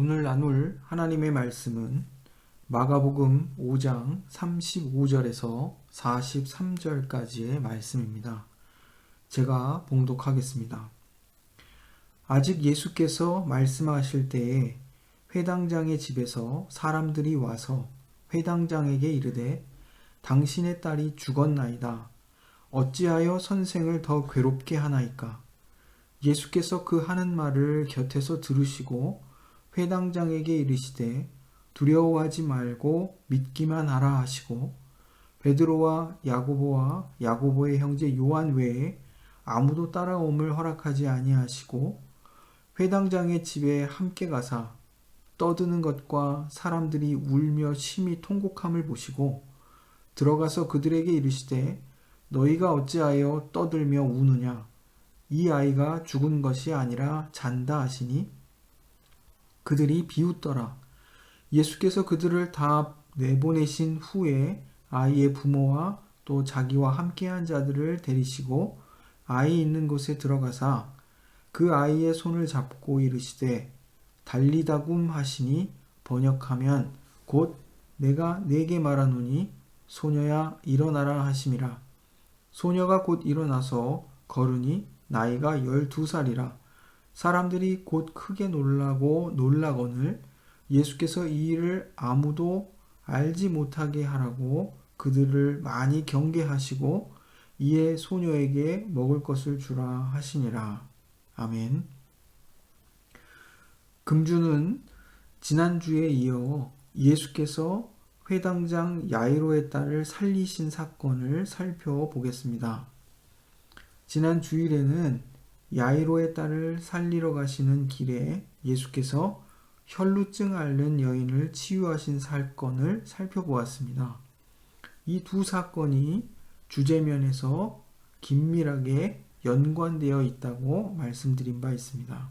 오늘 나눌 하나님의 말씀은 마가복음 5장 35절에서 43절까지의 말씀입니다. 제가 봉독하겠습니다. 아직 예수께서 말씀하실 때에 회당장의 집에서 사람들이 와서 회당장에게 이르되 당신의 딸이 죽었나이다. 어찌하여 선생을 더 괴롭게 하나이까? 예수께서 그 하는 말을 곁에서 들으시고 회당장에게 이르시되 두려워하지 말고 믿기만 하라 하시고 베드로와 야고보와 야고보의 형제 요한 외에 아무도 따라옴을 허락하지 아니하시고 회당장의 집에 함께 가사 떠드는 것과 사람들이 울며 심히 통곡함을 보시고 들어가서 그들에게 이르시되 너희가 어찌하여 떠들며 우느냐? 이 아이가 죽은 것이 아니라 잔다 하시니 그들이 비웃더라. 예수께서 그들을 다 내보내신 후에 아이의 부모와 또 자기와 함께한 자들을 데리시고 아이 있는 곳에 들어가사 그 아이의 손을 잡고 이르시되 달리다굼 하시니 번역하면 곧 내가 네게 말하노니 소녀야 일어나라 하심이라. 소녀가 곧 일어나서 걸으니 나이가 12살이라. 사람들이 곧 크게 놀라고 놀라거늘 예수께서 이 일을 아무도 알지 못하게 하라고 그들을 많이 경계하시고 이에 소녀에게 먹을 것을 주라 하시니라. 아멘. 금주는 지난주에 이어 예수께서 회당장 야이로의 딸을 살리신 사건을 살펴보겠습니다. 지난 주일에는 야이로의 딸을 살리러 가시는 길에 예수께서 혈루증 앓는 여인을 치유하신 사건을 살펴보았습니다. 이 두 사건이 주제면에서 긴밀하게 연관되어 있다고 말씀드린 바 있습니다.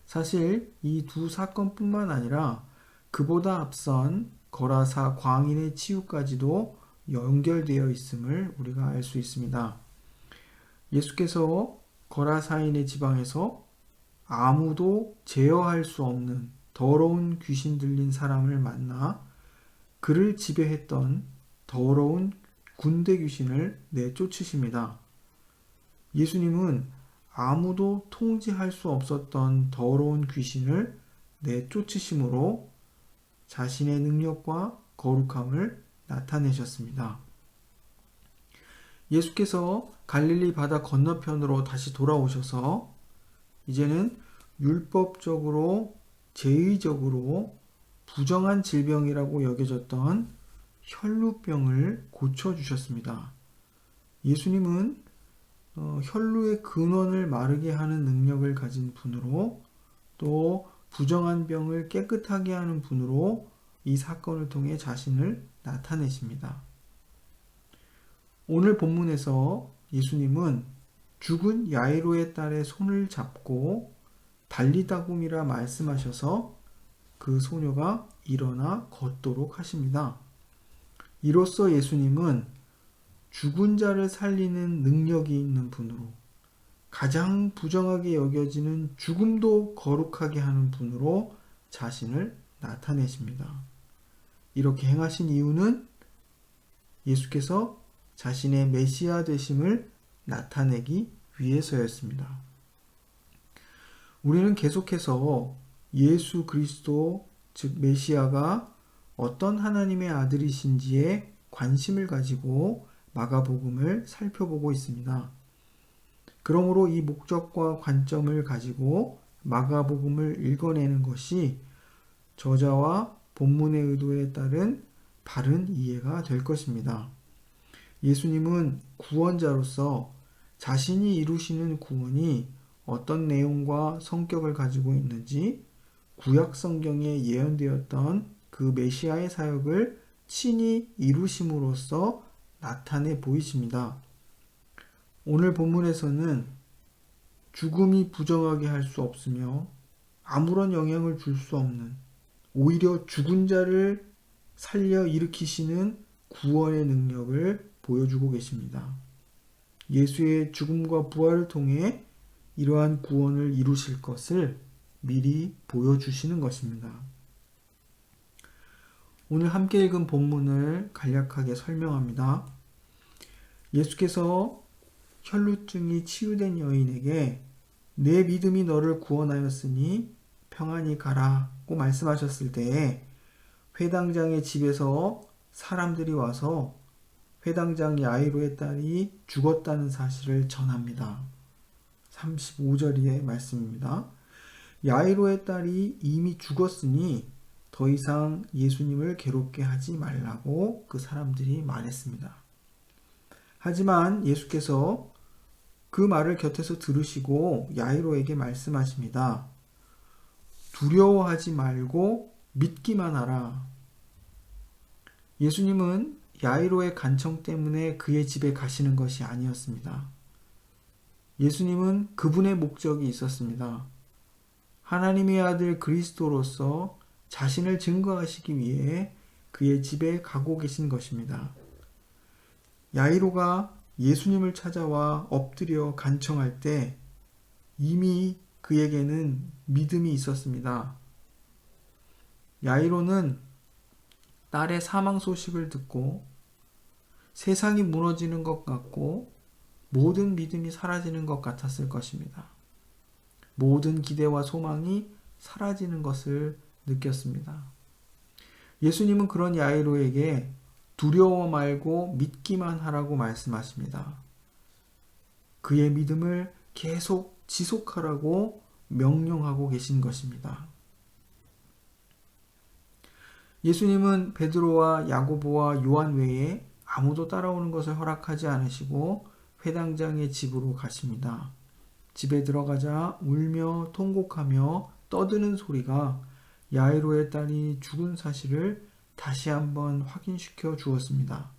사실 이 두 사건뿐만 아니라 그보다 앞선 거라사 광인의 치유까지도 연결되어 있음을 우리가 알 수 있습니다. 예수께서 거라사인의 지방에서 아무도 제어할 수 없는 더러운 귀신 들린 사람을 만나 그를 지배했던 더러운 군대 귀신을 내쫓으십니다. 예수님은 아무도 통제할 수 없었던 더러운 귀신을 내쫓으심으로 자신의 능력과 거룩함을 나타내셨습니다. 예수께서 갈릴리 바다 건너편으로 다시 돌아오셔서 이제는 율법적으로 제의적으로 부정한 질병이라고 여겨졌던 혈루병을 고쳐주셨습니다. 예수님은 혈루의 근원을 마르게 하는 능력을 가진 분으로 또 부정한 병을 깨끗하게 하는 분으로 이 사건을 통해 자신을 나타내십니다. 오늘 본문에서 예수님은 죽은 야이로의 딸의 손을 잡고 달리다굼이라 말씀하셔서 그 소녀가 일어나 걷도록 하십니다. 이로써 예수님은 죽은 자를 살리는 능력이 있는 분으로 가장 부정하게 여겨지는 죽음도 거룩하게 하는 분으로 자신을 나타내십니다. 이렇게 행하신 이유는 예수께서 자신의 메시아 되심을 나타내기 위해서였습니다. 우리는 계속해서 예수 그리스도 즉 메시아가 어떤 하나님의 아들이신지에 관심을 가지고 마가복음을 살펴보고 있습니다. 그러므로 이 목적과 관점을 가지고 마가복음을 읽어내는 것이 저자와 본문의 의도에 따른 바른 이해가 될 것입니다. 예수님은 구원자로서 자신이 이루시는 구원이 어떤 내용과 성격을 가지고 있는지 구약 성경에 예언되었던 그 메시아의 사역을 친히 이루심으로써 나타내 보이십니다. 오늘 본문에서는 죽음이 부정하게 할 수 없으며 아무런 영향을 줄 수 없는 오히려 죽은 자를 살려 일으키시는 구원의 능력을 보여주고 계십니다. 예수의 죽음과 부활을 통해 이러한 구원을 이루실 것을 미리 보여주시는 것입니다. 오늘 함께 읽은 본문을 간략하게 설명합니다. 예수께서 혈루증이 치유된 여인에게 내 믿음이 너를 구원하였으니 평안히 가라고 말씀하셨을 때에 회당장의 집에서 사람들이 와서 회당장 야이로의 딸이 죽었다는 사실을 전합니다. 35절의 말씀입니다. 야이로의 딸이 이미 죽었으니 더 이상 예수님을 괴롭게 하지 말라고 그 사람들이 말했습니다. 하지만 예수께서 그 말을 곁에서 들으시고 야이로에게 말씀하십니다. 두려워하지 말고 믿기만 하라. 예수님은 야이로의 간청 때문에 그의 집에 가시는 것이 아니었습니다. 예수님은 그분의 목적이 있었습니다. 하나님의 아들 그리스도로서 자신을 증거하시기 위해 그의 집에 가고 계신 것입니다. 야이로가 예수님을 찾아와 엎드려 간청할 때 이미 그에게는 믿음이 있었습니다. 야이로는 딸의 사망 소식을 듣고 세상이 무너지는 것 같고 모든 믿음이 사라지는 것 같았을 것입니다. 모든 기대와 소망이 사라지는 것을 느꼈습니다. 예수님은 그런 야이로에게 두려워 말고 믿기만 하라고 말씀하십니다. 그의 믿음을 계속 지속하라고 명령하고 계신 것입니다. 예수님은 베드로와 야고보와 요한 외에 아무도 따라오는 것을 허락하지 않으시고 회당장의 집으로 가십니다. 집에 들어가자 울며 통곡하며 떠드는 소리가 야이로의 딸이 죽은 사실을 다시 한번 확인시켜 주었습니다.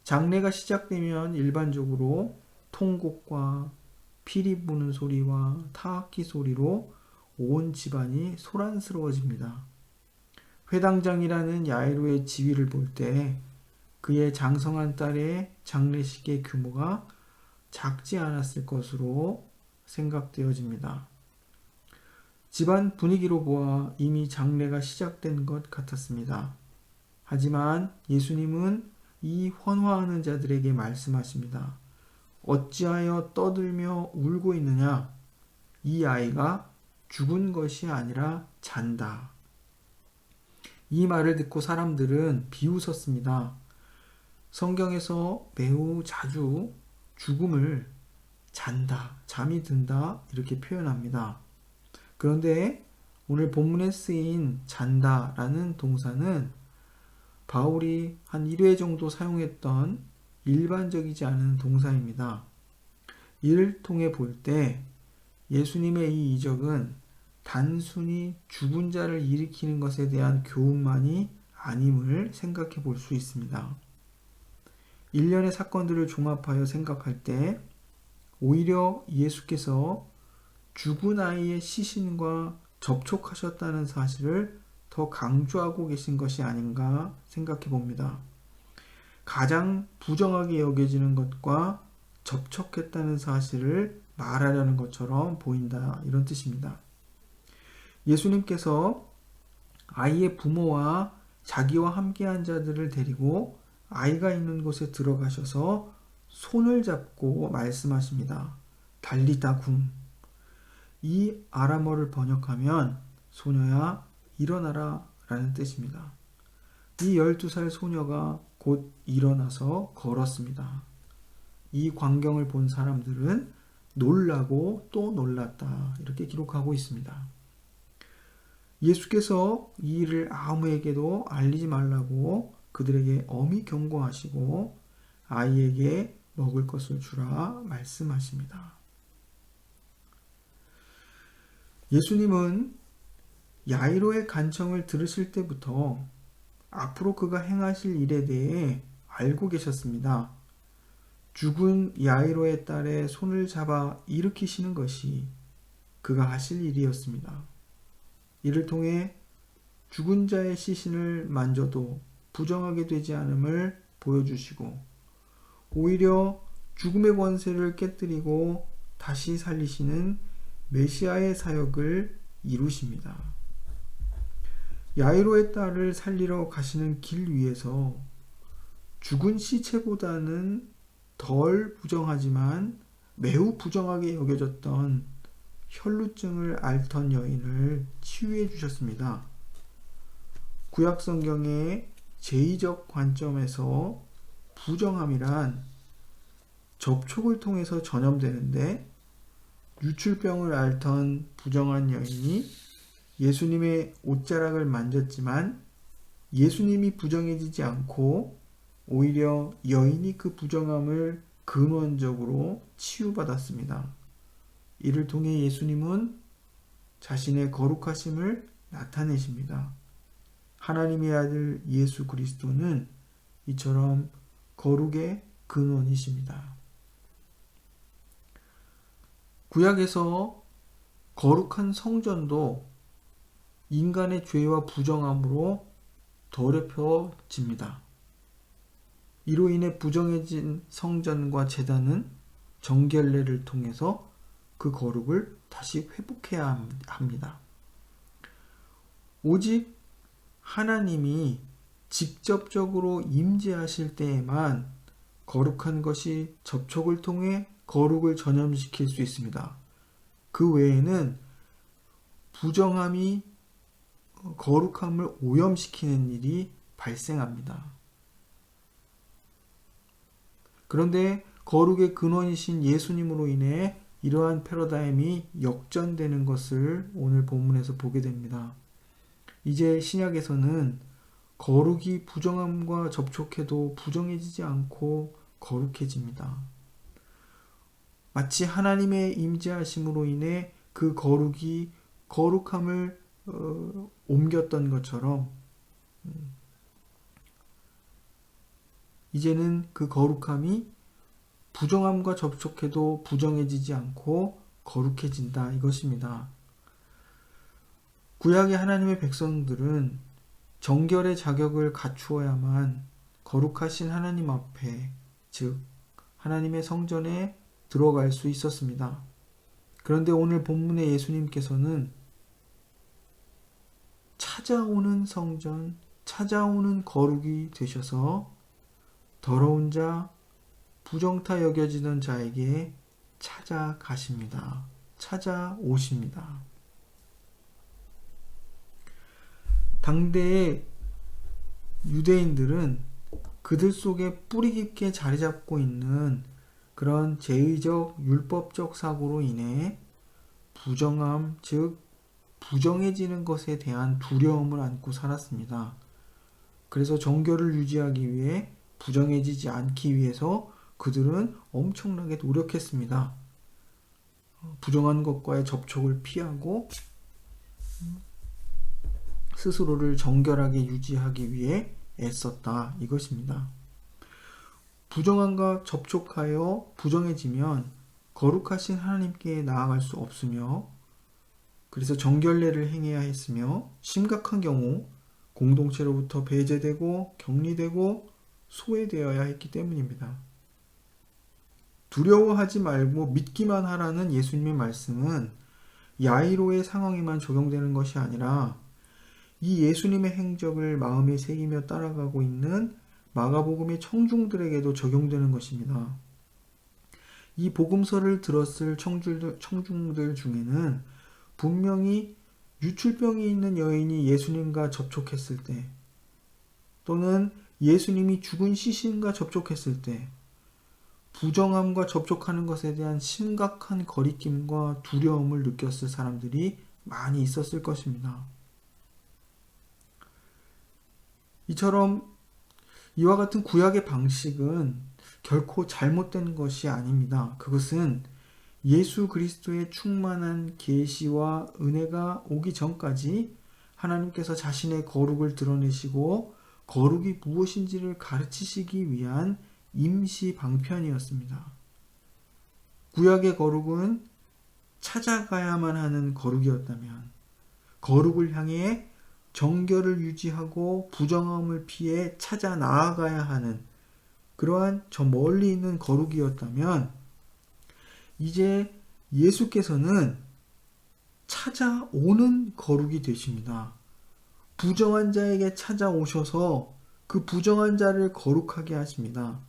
장례가 시작되면 일반적으로 통곡과 피리 부는 소리와 타악기 소리로 온 집안이 소란스러워집니다. 회당장이라는 야이로의 지위를 볼 때 그의 장성한 딸의 장례식의 규모가 작지 않았을 것으로 생각되어집니다. 집안 분위기로 보아 이미 장례가 시작된 것 같았습니다. 하지만 예수님은 이 환호하는 자들에게 말씀하십니다. 어찌하여 떠들며 울고 있느냐? 이 아이가 죽은 것이 아니라 잔다. 이 말을 듣고 사람들은 비웃었습니다. 성경에서 매우 자주 죽음을 잔다, 잠이 든다 이렇게 표현합니다. 그런데 오늘 본문에 쓰인 잔다라는 동사는 바울이 한 1회 정도 사용했던 일반적이지 않은 동사입니다. 이를 통해 볼 때 예수님의 이 이적은 단순히 죽은 자를 일으키는 것에 대한 교훈만이 아님을 생각해 볼 수 있습니다. 일련의 사건들을 종합하여 생각할 때 오히려 예수께서 죽은 아이의 시신과 접촉하셨다는 사실을 더 강조하고 계신 것이 아닌가 생각해 봅니다. 가장 부정하게 여겨지는 것과 접촉했다는 사실을 말하려는 것처럼 보인다 이런 뜻입니다. 예수님께서 아이의 부모와 자기와 함께한 자들을 데리고 아이가 있는 곳에 들어가셔서 손을 잡고 말씀하십니다. 달리다 굼. 이 아람어를 번역하면 소녀야 일어나라 라는 뜻입니다. 이 12살 소녀가 곧 일어나서 걸었습니다. 이 광경을 본 사람들은 놀라고 또 놀랐다 이렇게 기록하고 있습니다. 예수께서 이 일을 아무에게도 알리지 말라고 그들에게 엄히 경고하시고 아이에게 먹을 것을 주라 말씀하십니다. 예수님은 야이로의 간청을 들으실 때부터 앞으로 그가 행하실 일에 대해 알고 계셨습니다. 죽은 야이로의 딸의 손을 잡아 일으키시는 것이 그가 하실 일이었습니다. 이를 통해 죽은 자의 시신을 만져도 부정하게 되지 않음을 보여주시고 오히려 죽음의 권세를 깨뜨리고 다시 살리시는 메시아의 사역을 이루십니다. 야이로의 딸을 살리러 가시는 길 위에서 죽은 시체보다는 덜 부정하지만 매우 부정하게 여겨졌던 혈루증을 앓던 여인을 치유해 주셨습니다. 구약 성경의 제의적 관점에서 부정함이란 접촉을 통해서 전염되는데, 유출병을 앓던 부정한 여인이 예수님의 옷자락을 만졌지만 예수님이 부정해지지 않고 오히려 여인이 그 부정함을 근원적으로 치유받았습니다. 이를 통해 예수님은 자신의 거룩하심을 나타내십니다. 하나님의 아들 예수 그리스도는 이처럼 거룩의 근원이십니다. 구약에서 거룩한 성전도 인간의 죄와 부정함으로 더럽혀집니다. 이로 인해 부정해진 성전과 제단은 정결례를 통해서 그 거룩을 다시 회복해야 합니다. 오직 하나님이 직접적으로 임재하실 때에만 거룩한 것이 접촉을 통해 거룩을 전염시킬 수 있습니다. 그 외에는 부정함이 거룩함을 오염시키는 일이 발생합니다. 그런데 거룩의 근원이신 예수님으로 인해 이러한 패러다임이 역전되는 것을 오늘 본문에서 보게 됩니다. 이제 신약에서는 거룩이 부정함과 접촉해도 부정해지지 않고 거룩해집니다. 마치 하나님의 임재하심으로 인해 그 거룩이 거룩함을 옮겼던 것처럼 이제는 그 거룩함이 부정함과 접촉해도 부정해지지 않고 거룩해진다, 이것입니다. 구약의 하나님의 백성들은 정결의 자격을 갖추어야만 거룩하신 하나님 앞에, 즉 하나님의 성전에 들어갈 수 있었습니다. 그런데 오늘 본문의 예수님께서는 찾아오는 성전, 찾아오는 거룩이 되셔서 더러운 자, 부정타 여겨지던 자에게 찾아가십니다. 찾아오십니다. 당대의 유대인들은 그들 속에 뿌리 깊게 자리 잡고 있는 그런 제의적 율법적 사고로 인해 부정함, 즉 부정해지는 것에 대한 두려움을 안고 살았습니다. 그래서 정결을 유지하기 위해, 부정해지지 않기 위해서 그들은 엄청나게 노력했습니다. 부정한 것과의 접촉을 피하고 스스로를 정결하게 유지하기 위해 애썼다, 이것입니다. 부정함과 접촉하여 부정해지면 거룩하신 하나님께 나아갈 수 없으며, 그래서 정결례를 행해야 했으며, 심각한 경우 공동체로부터 배제되고 격리되고 소외되어야 했기 때문입니다. 두려워하지 말고 믿기만 하라는 예수님의 말씀은 야이로의 상황에만 적용되는 것이 아니라 이 예수님의 행적을 마음에 새기며 따라가고 있는 마가복음의 청중들에게도 적용되는 것입니다. 이 복음서를 들었을 청중들 중에는 분명히 유출병이 있는 여인이 예수님과 접촉했을 때, 또는 예수님이 죽은 시신과 접촉했을 때 부정함과 접촉하는 것에 대한 심각한 거리낌과 두려움을 느꼈을 사람들이 많이 있었을 것입니다. 이처럼 이와 같은 구약의 방식은 결코 잘못된 것이 아닙니다. 그것은 예수 그리스도의 충만한 계시와 은혜가 오기 전까지 하나님께서 자신의 거룩을 드러내시고 거룩이 무엇인지를 가르치시기 위한 임시 방편이었습니다. 구약의 거룩은 찾아가야만 하는 거룩이었다면, 거룩을 향해 정결을 유지하고 부정함을 피해 찾아 나아가야 하는 그러한 저 멀리 있는 거룩이었다면, 이제 예수께서는 찾아오는 거룩이 되십니다. 부정한 자에게 찾아오셔서 그 부정한 자를 거룩하게 하십니다.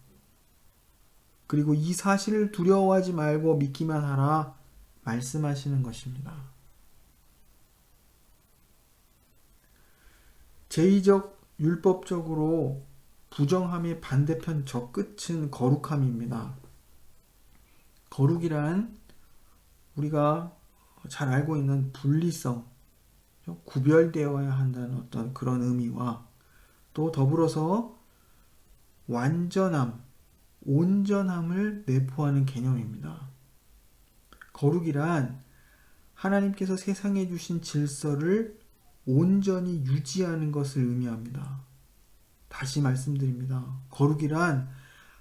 그리고 이 사실을 두려워하지 말고 믿기만 하라 말씀하시는 것입니다. 제의적 율법적으로 부정함의 반대편 저 끝은 거룩함입니다. 거룩이란 우리가 잘 알고 있는 분리성, 구별되어야 한다는 어떤 그런 의미와 또 더불어서 완전함, 온전함을 내포하는 개념입니다. 거룩이란 하나님께서 세상에 주신 질서를 온전히 유지하는 것을 의미합니다. 다시 말씀드립니다. 거룩이란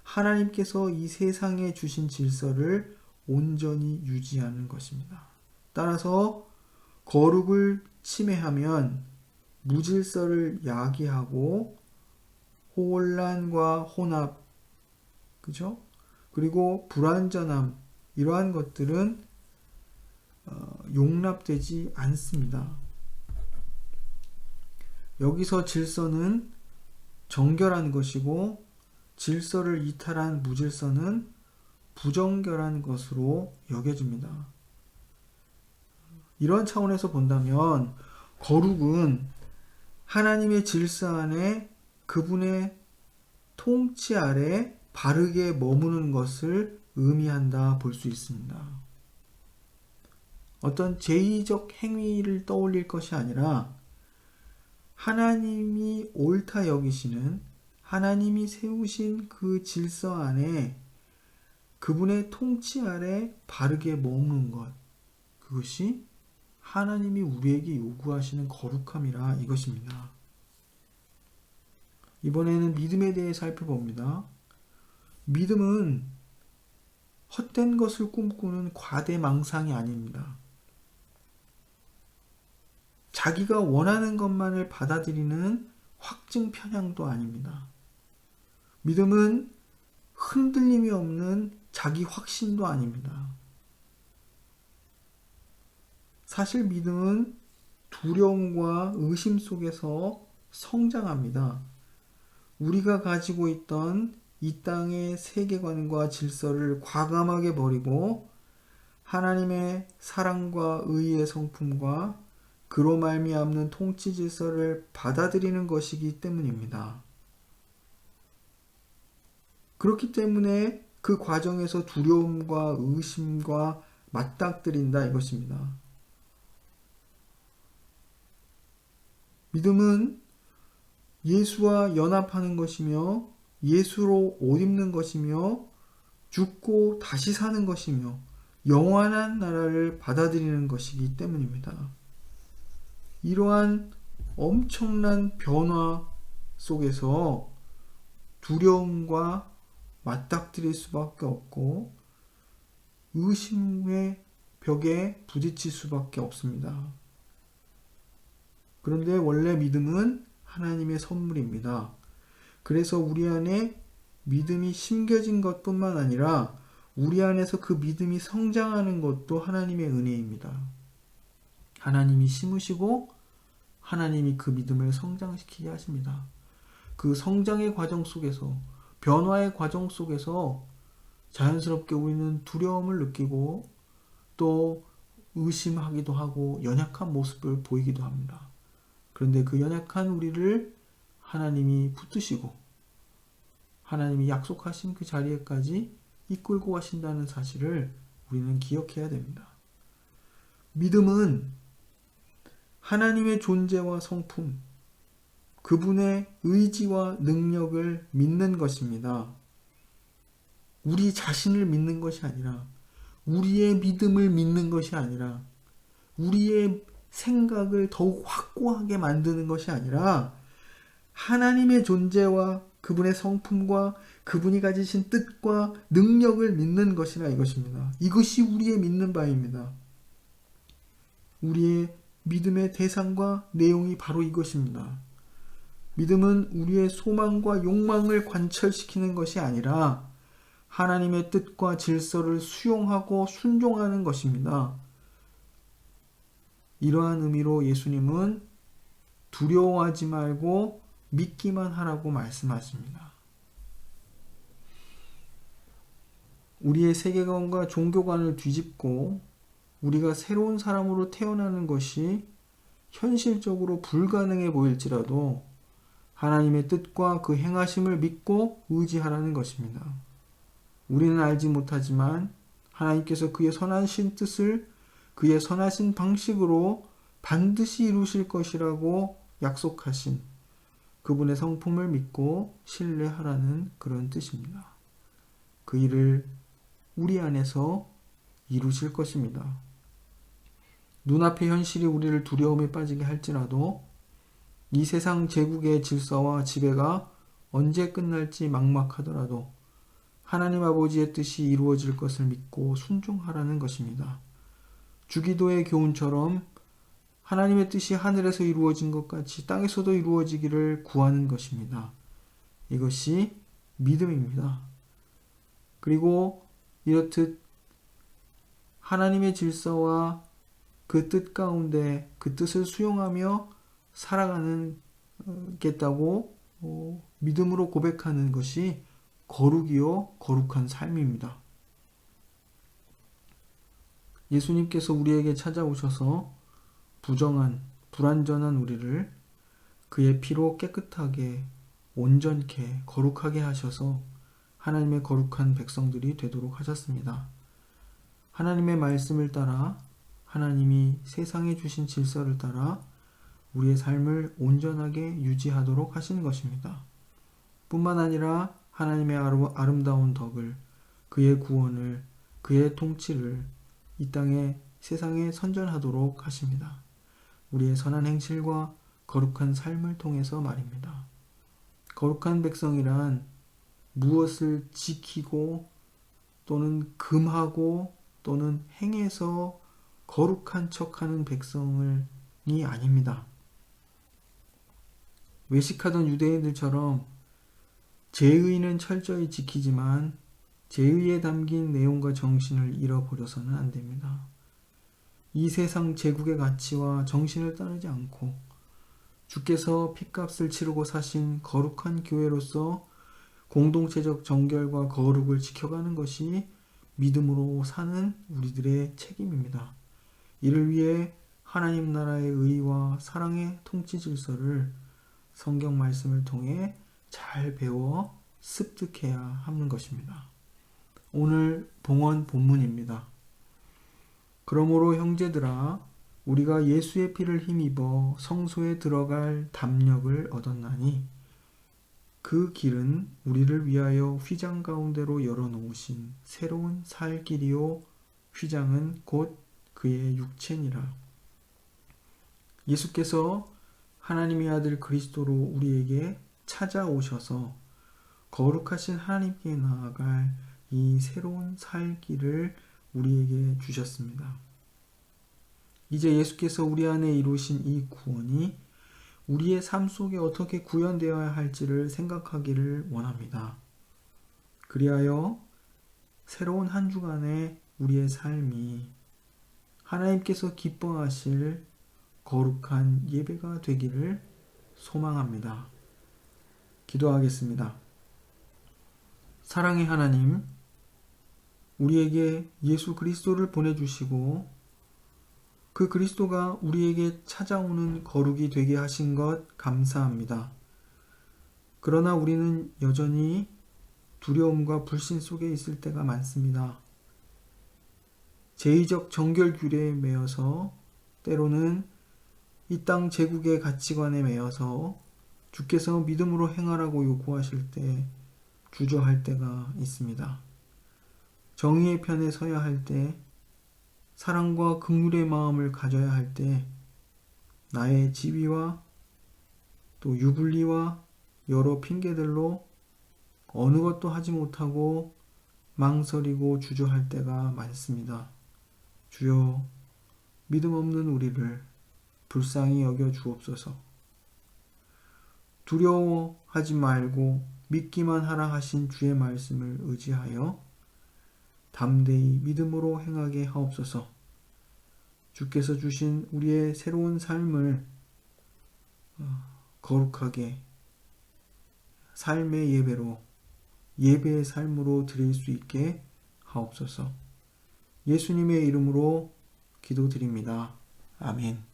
하나님께서 이 세상에 주신 질서를 온전히 유지하는 것입니다. 따라서 거룩을 침해하면 무질서를 야기하고 혼란과 혼합, 그죠? 그리고 불완전함, 이러한 것들은 용납되지 않습니다. 여기서 질서는 정결한 것이고 질서를 이탈한 무질서는 부정결한 것으로 여겨집니다. 이런 차원에서 본다면 거룩은 하나님의 질서 안에 그분의 통치 아래 바르게 머무는 것을 의미한다 볼 수 있습니다. 어떤 제의적 행위를 떠올릴 것이 아니라 하나님이 옳다 여기시는, 하나님이 세우신 그 질서 안에 그분의 통치 아래 바르게 머무는 것, 그것이 하나님이 우리에게 요구하시는 거룩함이라 이것입니다. 이번에는 믿음에 대해 살펴봅니다. 믿음은 헛된 것을 꿈꾸는 과대망상이 아닙니다. 자기가 원하는 것만을 받아들이는 확증 편향도 아닙니다. 믿음은 흔들림이 없는 자기 확신도 아닙니다. 사실 믿음은 두려움과 의심 속에서 성장합니다. 우리가 가지고 있던 이 땅의 세계관과 질서를 과감하게 버리고 하나님의 사랑과 의의 성품과 그로 말미암는 통치 질서를 받아들이는 것이기 때문입니다. 그렇기 때문에 그 과정에서 두려움과 의심과 맞닥뜨린다 이것입니다. 믿음은 예수와 연합하는 것이며 예수로 옷 입는 것이며 죽고 다시 사는 것이며 영원한 나라를 받아들이는 것이기 때문입니다. 이러한 엄청난 변화 속에서 두려움과 맞닥뜨릴 수밖에 없고 의심의 벽에 부딪힐 수밖에 없습니다. 그런데 원래 믿음은 하나님의 선물입니다. 그래서 우리 안에 믿음이 심겨진 것뿐만 아니라 우리 안에서 그 믿음이 성장하는 것도 하나님의 은혜입니다. 하나님이 심으시고 하나님이 그 믿음을 성장시키게 하십니다. 그 성장의 과정 속에서, 변화의 과정 속에서 자연스럽게 우리는 두려움을 느끼고 또 의심하기도 하고 연약한 모습을 보이기도 합니다. 그런데 그 연약한 우리를 하나님이 붙드시고 하나님이 약속하신 그 자리에까지 이끌고 가신다는 사실을 우리는 기억해야 됩니다. 믿음은 하나님의 존재와 성품, 그분의 의지와 능력을 믿는 것입니다. 우리 자신을 믿는 것이 아니라, 우리의 믿음을 믿는 것이 아니라, 우리의 생각을 더욱 확고하게 만드는 것이 아니라 하나님의 존재와 그분의 성품과 그분이 가지신 뜻과 능력을 믿는 것이라 이것입니다. 이것이 우리의 믿는 바입니다. 우리의 믿음의 대상과 내용이 바로 이것입니다. 믿음은 우리의 소망과 욕망을 관철시키는 것이 아니라 하나님의 뜻과 질서를 수용하고 순종하는 것입니다. 이러한 의미로 예수님은 두려워하지 말고 믿기만 하라고 말씀하십니다. 우리의 세계관과 종교관을 뒤집고 우리가 새로운 사람으로 태어나는 것이 현실적으로 불가능해 보일지라도 하나님의 뜻과 그 행하심을 믿고 의지하라는 것입니다. 우리는 알지 못하지만 하나님께서 그의 선하신 뜻을 그의 선하신 방식으로 반드시 이루실 것이라고 약속하신 그분의 성품을 믿고 신뢰하라는 그런 뜻입니다. 그 일을 우리 안에서 이루실 것입니다. 눈앞의 현실이 우리를 두려움에 빠지게 할지라도 이 세상 제국의 질서와 지배가 언제 끝날지 막막하더라도 하나님 아버지의 뜻이 이루어질 것을 믿고 순종하라는 것입니다. 주기도의 교훈처럼 하나님의 뜻이 하늘에서 이루어진 것 같이 땅에서도 이루어지기를 구하는 것입니다. 이것이 믿음입니다. 그리고 이렇듯 하나님의 질서와 그 뜻 가운데 그 뜻을 수용하며 살아가겠다고 믿음으로 고백하는 것이 거룩이요 거룩한 삶입니다. 예수님께서 우리에게 찾아오셔서 부정한, 불완전한 우리를 그의 피로 깨끗하게, 온전케, 거룩하게 하셔서 하나님의 거룩한 백성들이 되도록 하셨습니다. 하나님의 말씀을 따라 하나님이 세상에 주신 질서를 따라 우리의 삶을 온전하게 유지하도록 하신 것입니다. 뿐만 아니라 하나님의 아름다운 덕을, 그의 구원을, 그의 통치를 이 땅에 세상에 선전하도록 하십니다. 우리의 선한 행실과 거룩한 삶을 통해서 말입니다. 거룩한 백성이란 무엇을 지키고 또는 금하고 또는 행해서 거룩한 척하는 백성이 아닙니다. 외식하던 유대인들처럼 제의는 철저히 지키지만 제의에 담긴 내용과 정신을 잃어버려서는 안 됩니다. 이 세상 제국의 가치와 정신을 따르지 않고 주께서 핏값을 치르고 사신 거룩한 교회로서 공동체적 정결과 거룩을 지켜가는 것이 믿음으로 사는 우리들의 책임입니다. 이를 위해 하나님 나라의 의와 사랑의 통치 질서를 성경 말씀을 통해 잘 배워 습득해야 하는 것입니다. 오늘 봉헌 본문입니다. 그러므로 형제들아 우리가 예수의 피를 힘입어 성소에 들어갈 담력을 얻었나니 그 길은 우리를 위하여 휘장 가운데로 열어놓으신 새로운 살 길이요 휘장은 곧 그의 육체니라. 예수께서 하나님의 아들 그리스도로 우리에게 찾아오셔서 거룩하신 하나님께 나아갈 이 새로운 살 길을 우리에게 주셨습니다. 이제 예수께서 우리 안에 이루신 이 구원이 우리의 삶 속에 어떻게 구현되어야 할지를 생각하기를 원합니다. 그리하여 새로운 한 주간의 우리의 삶이 하나님께서 기뻐하실 거룩한 예배가 되기를 소망합니다. 기도하겠습니다. 사랑의 하나님, 우리에게 예수 그리스도를 보내주시고 그 그리스도가 우리에게 찾아오는 거룩이 되게 하신 것 감사합니다. 그러나 우리는 여전히 두려움과 불신 속에 있을 때가 많습니다. 제의적 정결 규례에 매여서 때로는 이 땅 제국의 가치관에 매여서 주께서 믿음으로 행하라고 요구하실 때 주저할 때가 있습니다. 정의의 편에 서야 할 때, 사랑과 긍휼의 마음을 가져야 할 때 나의 지위와 또 유불리와 여러 핑계들로 어느 것도 하지 못하고 망설이고 주저할 때가 많습니다. 주여, 믿음 없는 우리를 불쌍히 여겨 주옵소서. 두려워하지 말고 믿기만 하라 하신 주의 말씀을 의지하여 담대히 믿음으로 행하게 하옵소서. 주께서 주신 우리의 새로운 삶을 거룩하게 삶의 예배로, 예배의 삶으로 드릴 수 있게 하옵소서. 예수님의 이름으로 기도드립니다. 아멘.